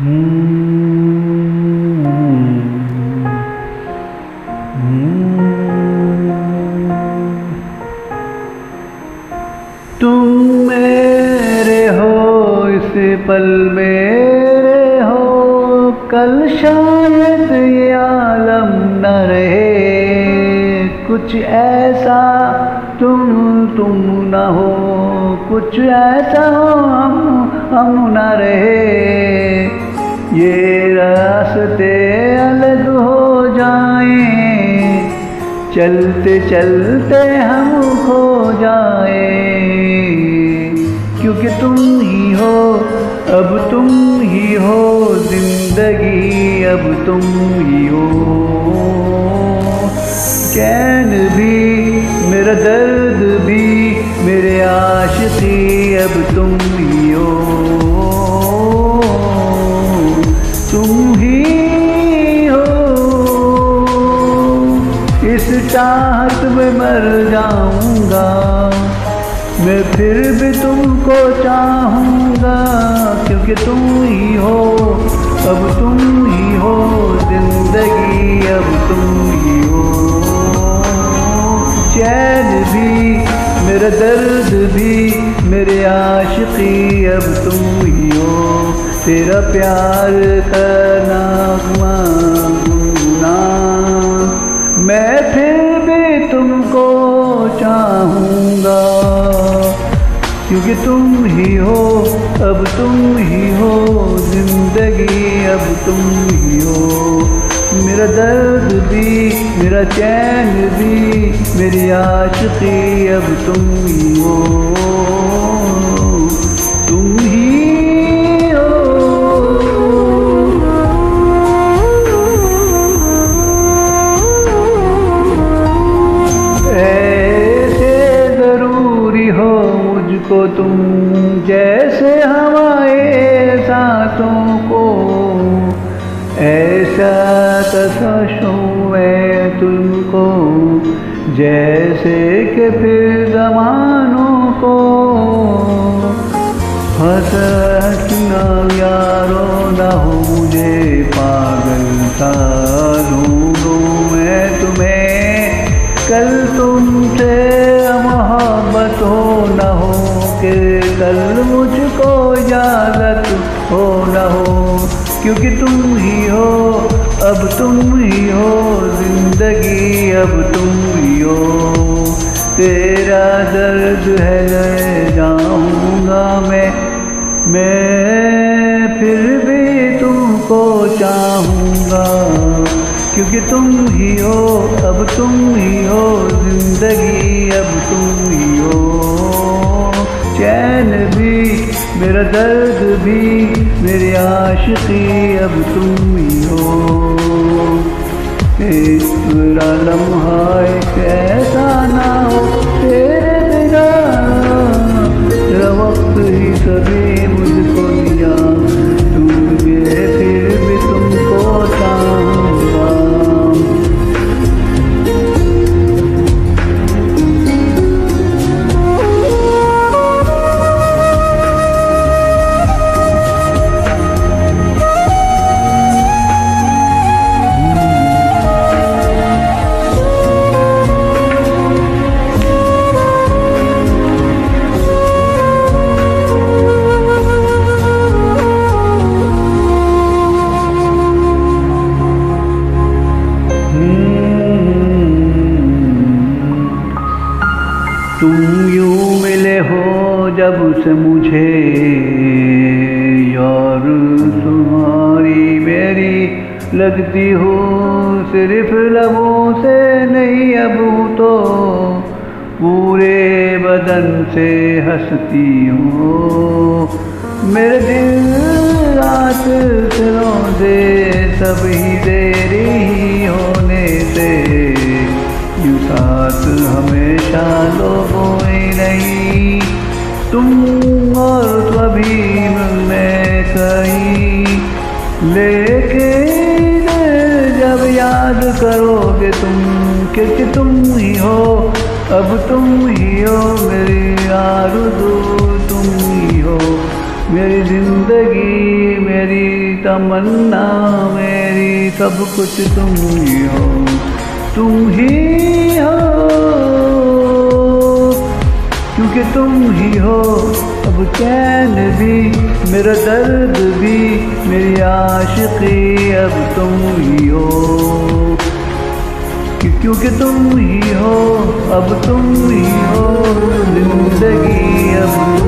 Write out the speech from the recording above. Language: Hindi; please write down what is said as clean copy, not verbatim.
तुम मेरे हो इस पल मेरे हो, कल शायद ये आलम न रहे। कुछ ऐसा तुम न हो, कुछ ऐसा हम न रहे। ये रास्ते अलग हो जाएं, चलते चलते हम खो जाए। क्योंकि तुम ही हो, अब तुम ही हो जिंदगी, अब तुम ही हो। चैन भी मेरा दर्द भी मेरे आशिकी, अब तुम ही हो। तुम ही हो, इस चाहत में मर जाऊंगा मैं, फिर भी तुमको चाहूँगा। क्योंकि तुम ही हो, अब तुम ही हो जिंदगी, अब तुम ही हो। चैन भी मेरा दर्द भी मेरे आशिकी, अब तुम ही हो। तेरा प्यार का नगमा गुनगुना, मैं फिर भी तुमको चाहूँगा। क्योंकि तुम ही हो, अब तुम ही हो जिंदगी, अब तुम ही हो। मेरा दर्द भी मेरा चैन भी मेरी आशिकी, अब तुम ही हो। तुम ही हो। ऐसे जरूरी हो मुझको तुम, जैसे हवाए सांसों को। ऐसा तस्वशूं मैं तुमको, जैसे कि फिर ज़मानों को। हंसना यारो ना हो मुझे पागल सा ढूंढूं मैं तुम्हें। कल तुमसे मोहब्बत हो न हो, कि कल मुझको इजाज़त हो न हो। क्योंकि तुम ही हो, अब तुम ही हो जिंदगी, अब तुम ही हो। तेरा दर्द है ले जाऊंगा मैं फिर भी तुमको चाहूँगा। क्योंकि तुम ही हो, अब तुम ही हो जिंदगी, अब तुम ही हो। चैन भी मेरा दर्द भी मेरी आशिकी, अब तुम ही हो। तेरा लम्हा एक ऐसा ना हो तेरे बिना, तेरा वक्त ही सभी मुझको दिया। तुझे फिर भी तुमको चाहूँगा। तुम यूं मिले हो जब से मुझे यार, तुम्हारी मेरी लगती हो सिर्फ लबों से नहीं, अब तो पूरे बदन से हंसती हो। मेरे दिल रात से रोज़े सभी देरी ही होने से, यूं साथ हमेशा लोगों ही नहीं। तुम और कभी मैं कहीं, लेकिन जब याद करोगे तुम, क्योंकि तुम ही हो, अब तुम ही हो मेरी आरज़ू, तुम ही हो मेरी जिंदगी, मेरी तमन्ना मेरी, सब कुछ तुम ही हो, तुम ही हो, क्योंकि तुम ही हो। अब चैन भी, मेरा दर्द भी, मेरी आशिकी अब तुम ही हो, क्योंकि तुम ही हो, अब तुम ही हो, जिंदगी अब